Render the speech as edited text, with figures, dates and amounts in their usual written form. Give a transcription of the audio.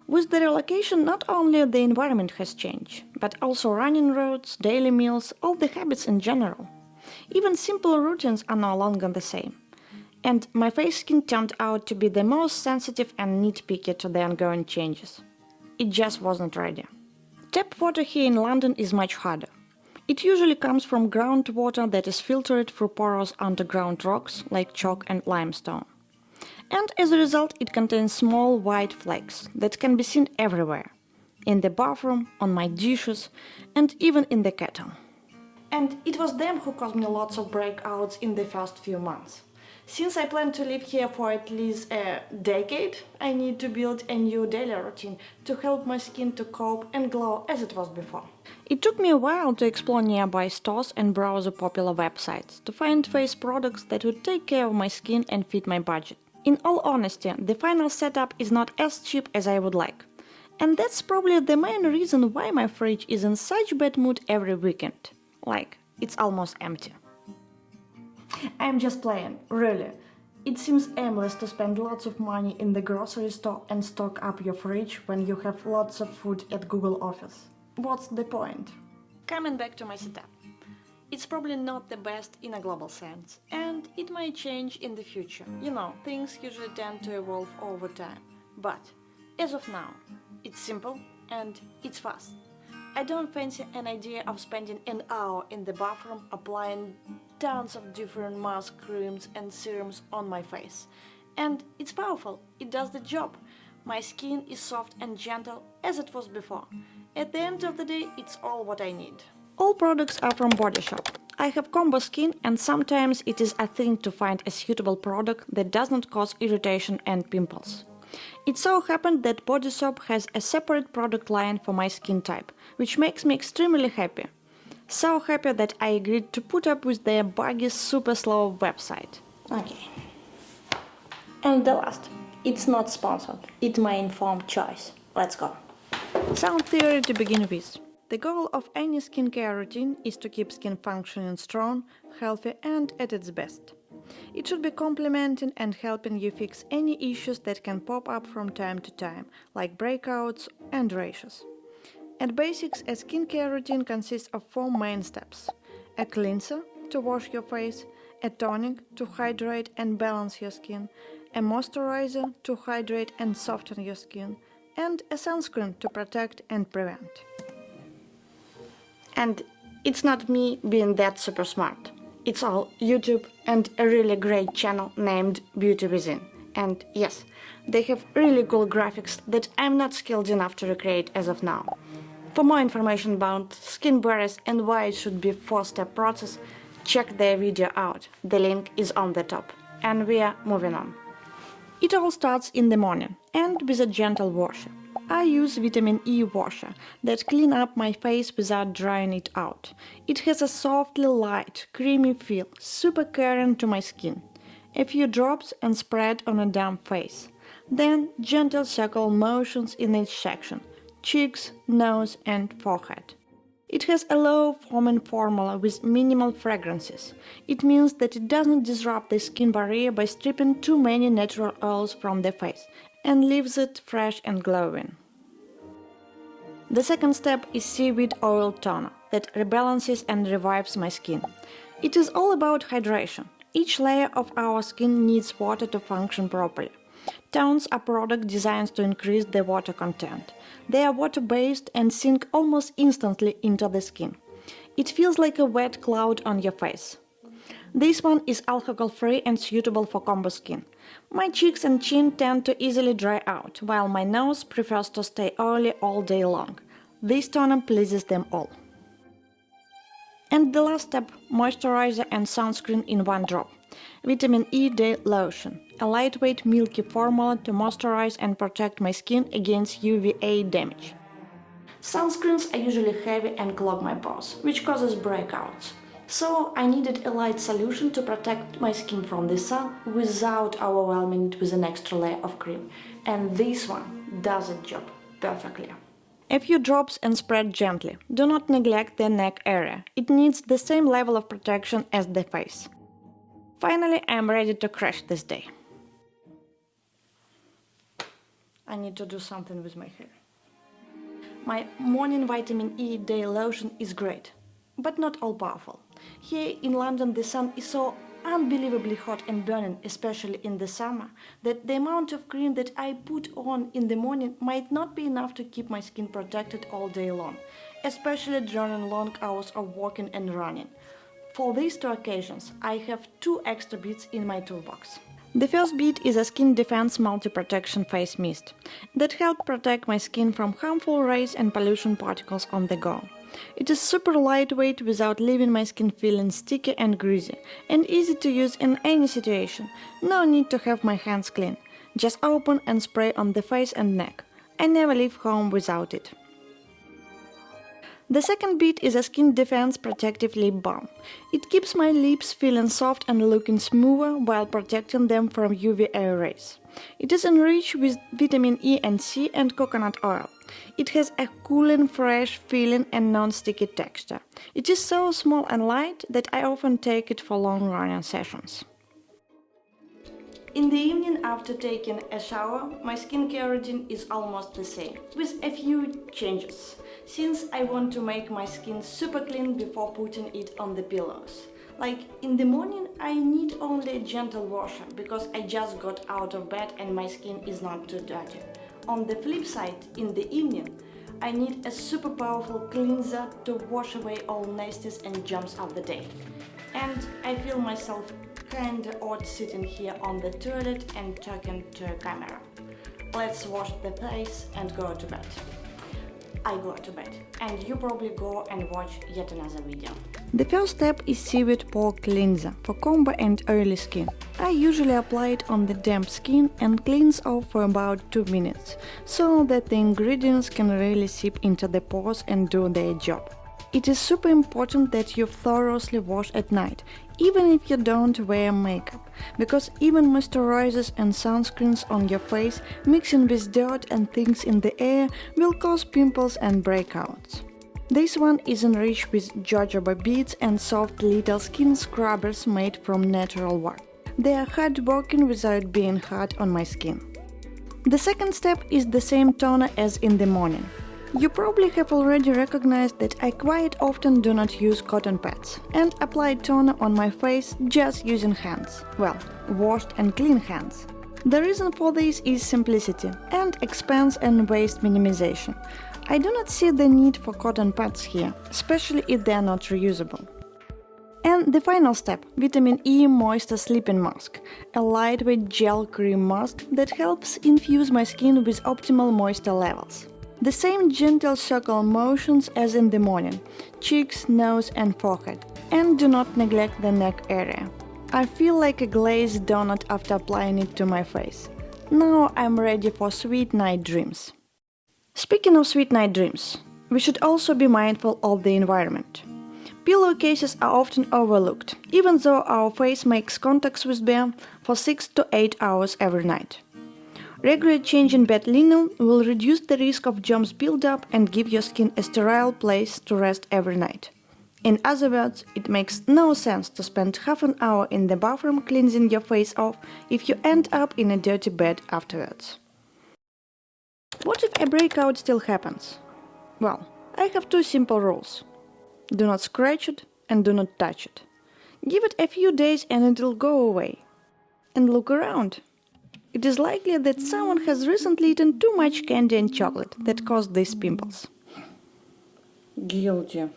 With the relocation, not only the environment has changed, but also running routes, daily meals, all the habits in general. Even simple routines are no longer the same. And my face skin turned out to be the most sensitive and nitpicky to the ongoing changes. It just wasn't ready. Tap water here in London is much harder. It usually comes from groundwater that is filtered through porous underground rocks like chalk and limestone. And as a result, it contains small white flakes that can be seen everywhere. In the bathroom, on my dishes, and even in the kettle. And it was them who caused me lots of breakouts in the first few months. Since I plan to live here for at least a decade, I need to build a new daily routine to help my skin to cope and glow as it was before. It took me a while to explore nearby stores and browse the popular websites to find face products that would take care of my skin and fit my budget. In all honesty, the final setup is not as cheap as I would like. And that's probably the main reason why my fridge is in such bad mood every weekend. Like, it's almost empty. I'm just playing, really. It seems aimless to spend lots of money in the grocery store and stock up your fridge when you have lots of food at Google Office. What's the point? Coming back to my setup. It's probably not the best in a global sense, and it might change in the future. You know, things usually tend to evolve over time. But, as of now, it's simple and it's fast. I don't fancy an idea of spending an hour in the bathroom applying tons of different mask creams and serums on my face. And it's powerful, it does the job. My skin is soft and gentle as it was before. At the end of the day, it's all what I need. All products are from Body Shop. I have combo skin and sometimes it is a thing to find a suitable product that does not cause irritation and pimples. It so happened that Body Shop has a separate product line for my skin type, which makes me extremely happy. So happy that I agreed to put up with their buggy, super slow website. Okay. And the last. It's not sponsored. It's my informed choice. Let's go. Sound theory to begin with. The goal of any skincare routine is to keep skin functioning strong, healthy and at its best. It should be complementing and helping you fix any issues that can pop up from time to time, like breakouts and rashes. At basics, a skincare routine consists of 4 main steps: a cleanser to wash your face, a tonic to hydrate and balance your skin, a moisturizer to hydrate and soften your skin, and a sunscreen to protect and prevent. And it's not me being that super smart. It's all YouTube and a really great channel named Beauty Within. And yes, they have really cool graphics that I'm not skilled enough to recreate as of now. For more information about skin barriers and why it should be a 4-step process, check their video out. The link is on the top. And we are moving on. It all starts in the morning and with a gentle washer. I use vitamin E washer that clean up my face without drying it out. It has a softly light, creamy feel, super caring to my skin. A few drops and spread on a damp face. Then gentle circle motions in each section: cheeks, nose and forehead. It has a low foaming formula with minimal fragrances. It means that it doesn't disrupt the skin barrier by stripping too many natural oils from the face and leaves it fresh and glowing. The second step is seaweed oil toner that rebalances and revives my skin. It is all about hydration. Each layer of our skin needs water to function properly. Tones are products designed to increase the water content. They are water-based and sink almost instantly into the skin. It feels like a wet cloud on your face. This one is alcohol-free and suitable for combo skin. My cheeks and chin tend to easily dry out, while my nose prefers to stay oily all day long. This toner pleases them all. And the last step, moisturizer and sunscreen in one drop. Vitamin E Day Lotion, a lightweight milky formula to moisturize and protect my skin against UVA damage. Sunscreens are usually heavy and clog my pores, which causes breakouts. So I needed a light solution to protect my skin from the sun without overwhelming it with an extra layer of cream. And this one does the job perfectly. A few drops and spread gently. Do not neglect the neck area. It needs the same level of protection as the face. Finally, I am ready to crash this day. I need to do something with my hair. My morning vitamin E day lotion is great, but not all-powerful. Here in London the sun is so unbelievably hot and burning, especially in the summer, that the amount of cream that I put on in the morning might not be enough to keep my skin protected all day long, especially during long hours of walking and running. For these two occasions, I have 2 extra bits in my toolbox. The first bit is a Skin Defense Multi-Protection Face Mist that helps protect my skin from harmful rays and pollution particles on the go. It is super lightweight without leaving my skin feeling sticky and greasy, and easy to use in any situation. No need to have my hands clean. Just open and spray on the face and neck. I never leave home without it. The second bit is a Skin Defense Protective Lip Balm. It keeps my lips feeling soft and looking smoother while protecting them from UVA rays. It is enriched with vitamin E and C and coconut oil. It has a cooling, fresh feeling and non-sticky texture. It is so small and light that I often take it for long running sessions. In the evening after taking a shower, my skincare routine is almost the same, with a few changes, since I want to make my skin super clean before putting it on the pillows. Like in the morning I need only a gentle washer, because I just got out of bed and my skin is not too dirty. On the flip side, in the evening, I need a super powerful cleanser to wash away all nasties and germs of the day. And I feel myself kinda odd sitting here on the toilet and talking to a camera. Let's wash the face and go to bed. I go to bed, and you probably go and watch yet another video. The first step is Seaweed Pore Cleanser for combo and oily skin. I usually apply it on the damp skin and cleanse off for about 2 minutes, so that the ingredients can really seep into the pores and do their job. It is super important that you thoroughly wash at night, even if you don't wear makeup, because even moisturizers and sunscreens on your face mixing with dirt and things in the air will cause pimples and breakouts. This one is enriched with jojoba beads and soft little skin scrubbers made from natural wax. They are hard-working without being hard on my skin. The second step is the same toner as in the morning. You probably have already recognized that I quite often do not use cotton pads and apply toner on my face just using hands. Well, washed and clean hands. The reason for this is simplicity and expense and waste minimization. I do not see the need for cotton pads here, especially if they are not reusable. And the final step, Vitamin E Moisture Sleeping Mask, a lightweight gel cream mask that helps infuse my skin with optimal moisture levels. The same gentle circle motions as in the morning, cheeks, nose and forehead, and do not neglect the neck area. I feel like a glazed donut after applying it to my face. Now I'm ready for sweet night dreams. Speaking of sweet night dreams, we should also be mindful of the environment. Pillowcases are often overlooked, even though our face makes contacts with them for 6 to 8 hours every night. Regular change in bed linen will reduce the risk of germs buildup and give your skin a sterile place to rest every night. In other words, it makes no sense to spend half an hour in the bathroom cleansing your face off if you end up in a dirty bed afterwards. What if a breakout still happens? Well, I have 2 simple rules. Do not scratch it and do not touch it. Give it a few days and it'll go away. And look around. It is likely that someone has recently eaten too much candy and chocolate that caused these pimples. Guilty.